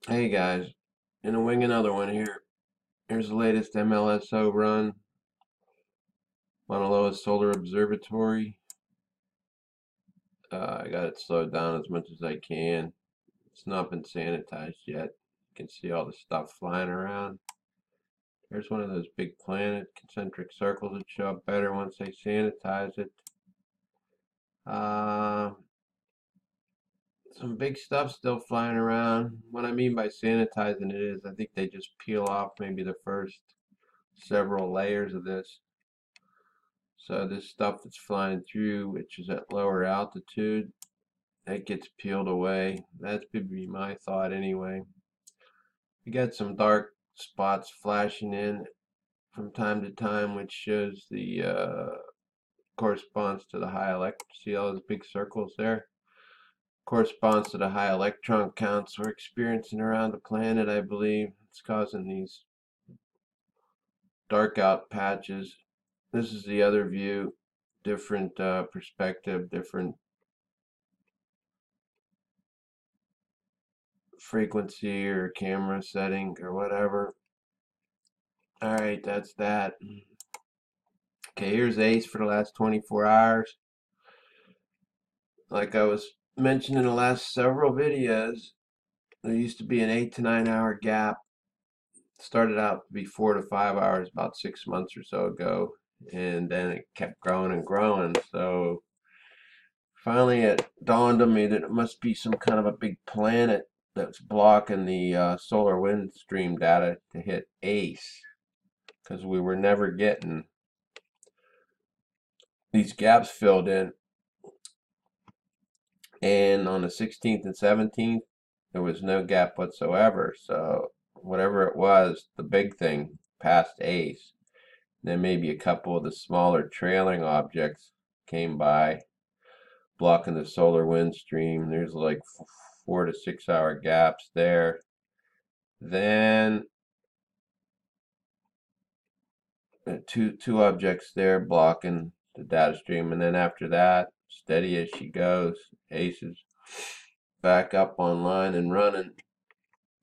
Hey guys, gonna wing another one here. Here's the latest MLSO run, Mauna Loa Solar Observatory. I got it slowed down as much as I can. It's not been sanitized yet. You can see all the stuff flying around. There's one of those big planet concentric circles that show up better once they sanitize it. Uh, some big stuff still flying around. What I mean by sanitizing it is I think they just peel off maybe the first several layers of this. So this stuff that's flying through, which is at lower altitude, that gets peeled away. That's would be my thought anyway. We got some dark spots flashing in from time to time, which shows the corresponds to the high electron. See all those big circles there? Corresponds to the high electron counts we're experiencing around the planet, I believe. It's causing these dark out patches. This is the other view, different perspective, different frequency or camera setting or whatever. All right, that's that. Okay, here's ACE for the last 24 hours. Like I was mentioning in the last several videos, there used to be an 8 to 9 hour gap. Started out to be 4 to 5 hours about 6 months or so ago, and then it kept growing and growing. So finally, it dawned on me that it must be some kind of a big planet that's blocking the solar wind stream data to hit ACE, because we were never getting these gaps filled in. And on the 16th and 17th, there was no gap whatsoever. So whatever it was, the big thing passed ACE. Then maybe a couple of the smaller trailing objects came by, blocking the solar wind stream. There's like 4 to 6 hour gaps there. Then two objects there blocking the data stream, and then after that, steady as she goes, ACE is back up online and running.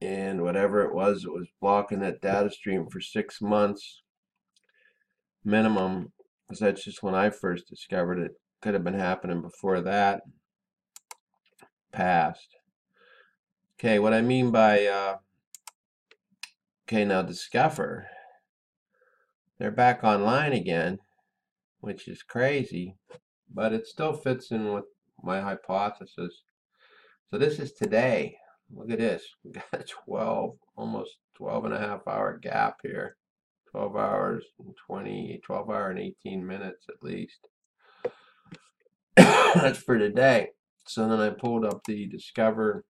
And whatever it was blocking that data stream for 6 months minimum, because that's just when I first discovered it. Could have been happening before that passed. Okay, what I mean by okay, now Discover, they're back online again, which is crazy, but it still fits in with my hypothesis. So this is today. Look at this. We got a 12, almost 12 and a half hour gap here. 12 hours and 12 hour and 18 minutes at least. That's for today. So then I pulled up the Discover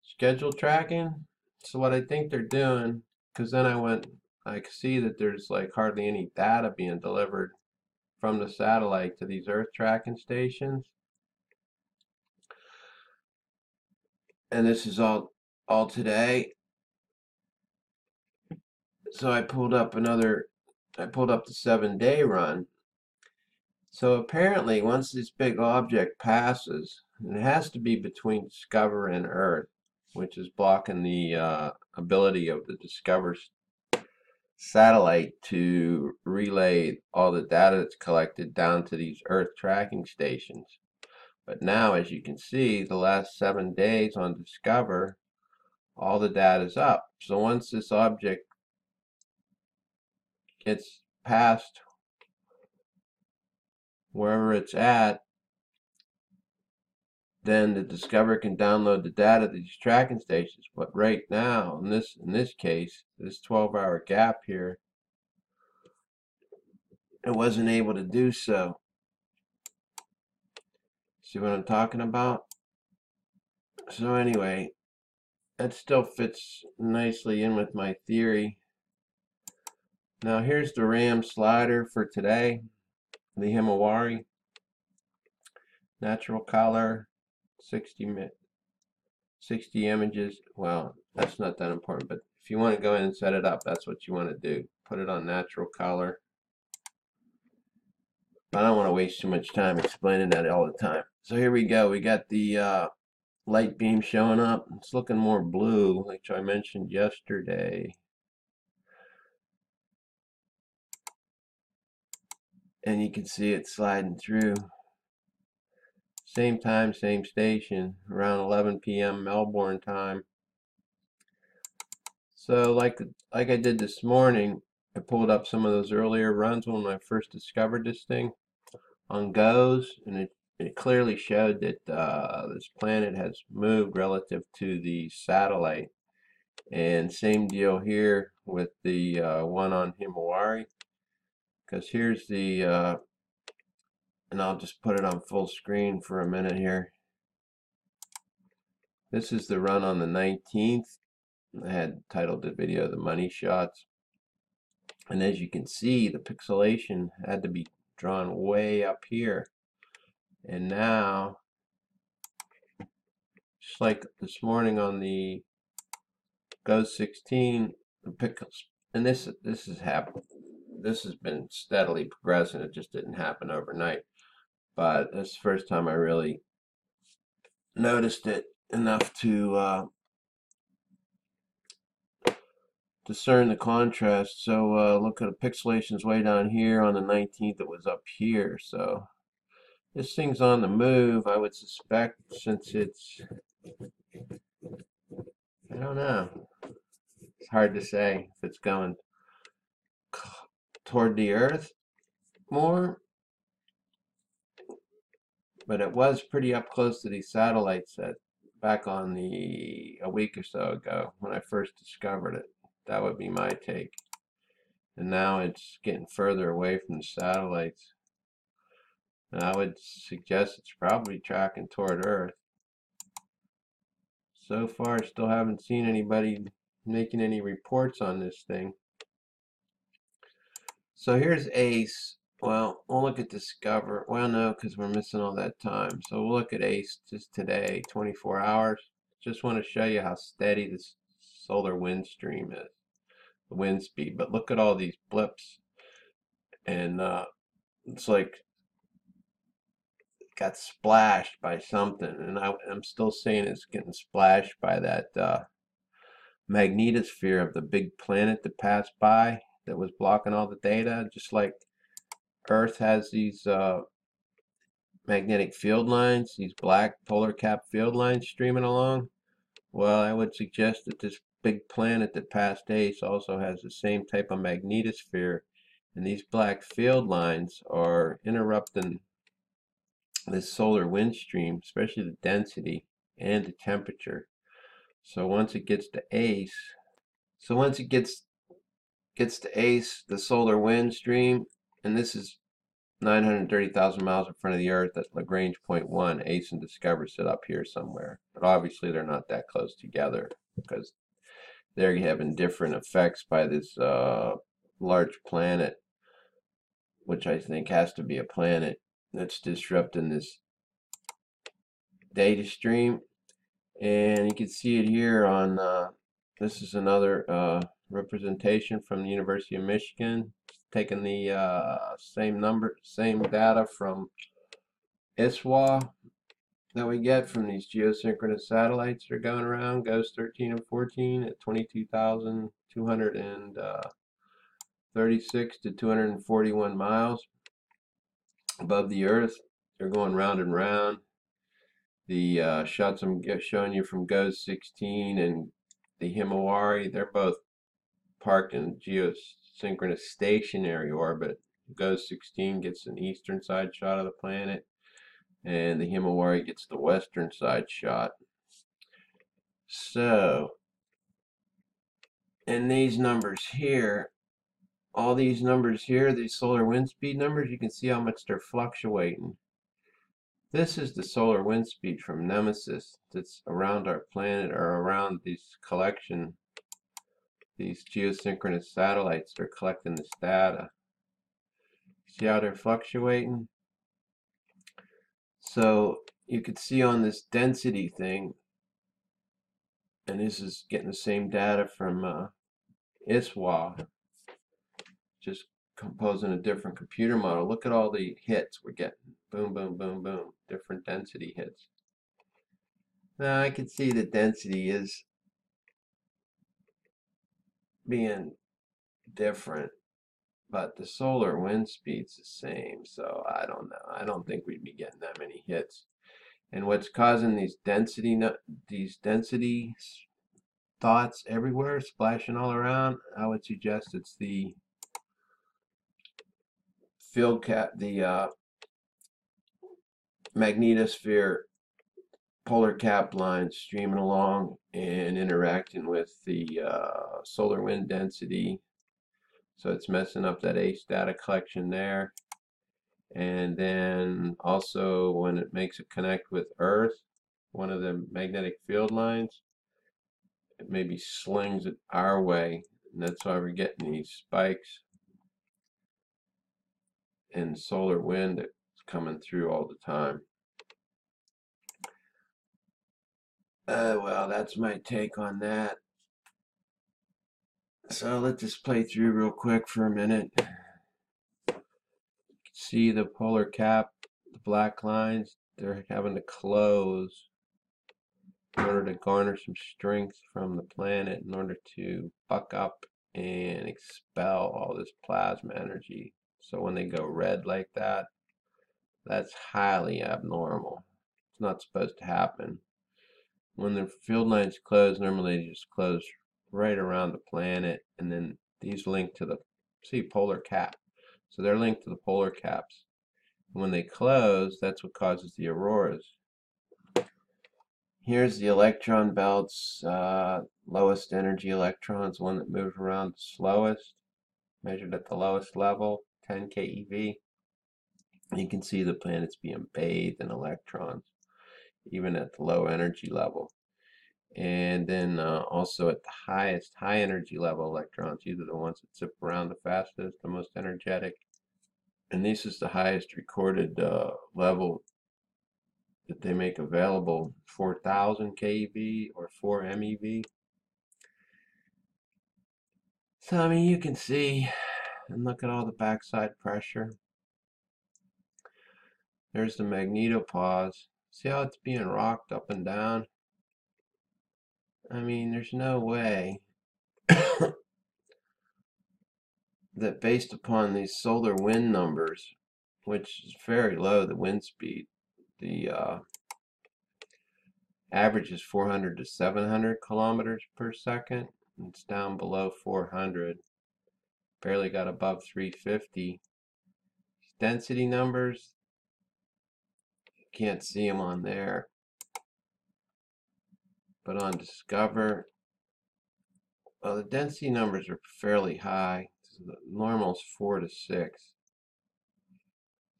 schedule tracking. So what I think they're doing, because then I could see that there's like hardly any data being delivered from the satellite to these Earth tracking stations. And this is all today. So I pulled up the 7 day run. So apparently once this big object passes, and it has to be between Discover and Earth, which is blocking the ability of the Discover satellite to relay all the data that's collected down to these Earth tracking stations. But now, as you can see, the last 7 days on Discover, all the data is up. So once this object gets past wherever it's at, then the Discover can download the data to these tracking stations. But right now, in this case, this 12-hour gap here, it wasn't able to do so. See what I'm talking about? So anyway, that still fits nicely in with my theory. Now here's the RAM slider for today, the Himawari. Natural color, 60 images. Well, that's not that important, but if you want to go in and set it up, that's what you want to do. Put it on natural color. But I don't want to waste too much time explaining that all the time. So here we go. We got the light beam showing up. It's looking more blue, which I mentioned yesterday. And you can see it sliding through. Same time, same station, around 11 p.m. Melbourne time. So like I did this morning, I pulled up some of those earlier runs when I first discovered this thing on GOES, and it clearly showed that this planet has moved relative to the satellite. And same deal here with the one on Himawari, because here's the, and I'll just put it on full screen for a minute here. This is the run on the 19th. I had titled the video "The Money Shots." And as you can see, the pixelation had to be drawn way up here. And now, just like this morning on the GOES 16, the pixels, and this has happened. This has been steadily progressing. It just didn't happen overnight. But that's the first time I really noticed it enough to discern the contrast. So look at the pixelations way down here. On the 19th, it was up here. So this thing's on the move, I would suspect, since it's, I don't know. It's hard to say if it's going toward the Earth more, but it was pretty up close to these satellites that back on a week or so ago when I first discovered it. That would be my take. And now it's getting further away from the satellites. And I would suggest it's probably tracking toward Earth. So far, still haven't seen anybody making any reports on this thing. So here's ACE. Well, we'll look at Discover. Well, no, because we're missing all that time. So we'll look at ACE just today, 24 hours. Just want to show you how steady this solar wind stream is, the wind speed. But look at all these blips. And it's like it got splashed by something. And I'm still saying it's getting splashed by that magnetosphere of the big planet that passed by that was blocking all the data, just like Earth has these magnetic field lines, these black polar cap field lines streaming along. Well, I would suggest that this big planet that passed ACE also has the same type of magnetosphere, and these black field lines are interrupting this solar wind stream, especially the density and the temperature. So once it gets to ACE, to ACE, the solar wind stream, and this is 930,000 miles in front of the Earth. That's Lagrange point 1. ACE and Discover sit up here somewhere. But obviously they're not that close together because they're having different effects by this large planet, which I think has to be a planet that's disrupting this data stream. And you can see it here on, this is another representation from the University of Michigan, taking the same data from ISWA that we get from these geosynchronous satellites that are going around, GOES 13 and 14 at 22,236 to 241 miles above the Earth. They're going round and round. The shots I'm showing you from GOES 16 and the Himawari, they're both parked in geosynchronous stationary orbit. GOES 16 gets an eastern side shot of the planet, and the Himawari gets the western side shot. So, and these numbers here, all these numbers here, these solar wind speed numbers, you can see how much they're fluctuating. This is the solar wind speed from Nemesis that's around our planet or around this collection, these geosynchronous satellites that are collecting this data. See how they're fluctuating? So you could see on this density thing, and this is getting the same data from ISWA, just composing a different computer model. Look at all the hits we're getting. Boom, boom, boom, boom. Different density hits. Now I can see the density is being different, but the solar wind speed's the same, so I don't know. I don't think we'd be getting that many hits. And what's causing these density dots everywhere, splashing all around, I would suggest it's the field cap, the magnetosphere polar cap lines streaming along and interacting with the solar wind density. So it's messing up that ACE data collection there. And then also when it makes a connect with Earth, one of the magnetic field lines, it maybe slings it our way. And that's why we're getting these spikes in solar wind that's coming through all the time. Well, that's my take on that. So let's just play through real quick for a minute. See the polar cap, the black lines, they're having to close in order to garner some strength from the planet in order to buck up and expel all this plasma energy. So when they go red like that, that's highly abnormal. It's not supposed to happen. When the field lines close, normally they just close right around the planet, and then these link to the, see, polar cap. So they're linked to the polar caps. When they close, that's what causes the auroras. Here's the electron belts, lowest energy electrons, one that moves around the slowest, measured at the lowest level, 10 keV. You can see the planet's being bathed in electrons, even at the low energy level. And then also at the highest high energy level electrons, these are the ones that zip around the fastest, the most energetic. And this is the highest recorded level that they make available, 4,000 keV or 4 MeV. So I mean, you can see, and look at all the backside pressure. There's the magnetopause. See how it's being rocked up and down? I mean, there's no way that based upon these solar wind numbers, which is very low, the wind speed, the average is 400 to 700 kilometers per second. It's down below 400. Barely got above 350. Density numbers, you can't see them on there. But on Discover, well, the density numbers are fairly high. So the normal is 4 to 6.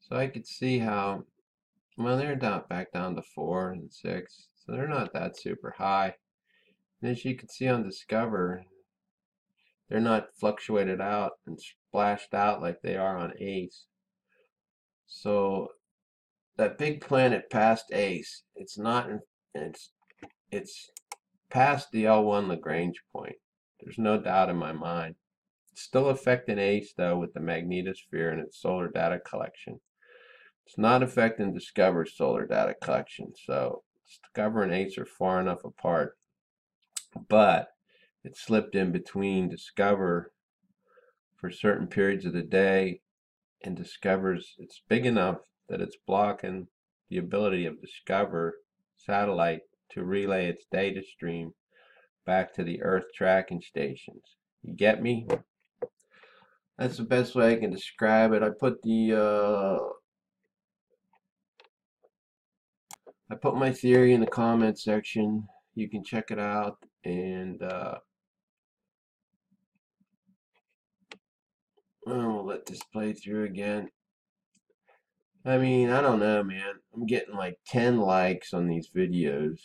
So I could see how, well, they're back down to 4 and 6. So they're not that super high. And as you can see on Discover, they're not fluctuated out and splashed out like they are on ACE. So that big planet past ACE, it's past the L1 Lagrange point. There's no doubt in my mind. It's still affecting ACE though with the magnetosphere and its solar data collection. It's not affecting Discover's solar data collection. So Discover and ACE are far enough apart. But it slipped in between Discover for certain periods of the day and Discover's, it's big enough that it's blocking the ability of Discover satellite to relay its data stream back to the Earth tracking stations. You get me? That's the best way I can describe it. I put my theory in the comment section. You can check it out, and we'll let this play through again. I mean, I don't know, man. I'm getting like 10 likes on these videos.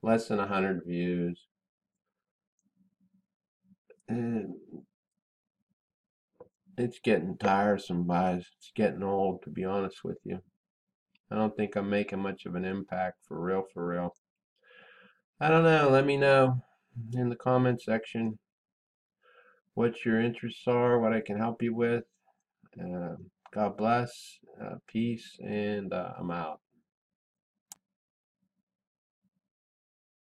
Less than 100 views. And it's getting tiresome, guys. It's getting old, to be honest with you. I don't think I'm making much of an impact for real, for real. I don't know. Let me know in the comment section what your interests are, what I can help you with. God bless, peace, and I'm out.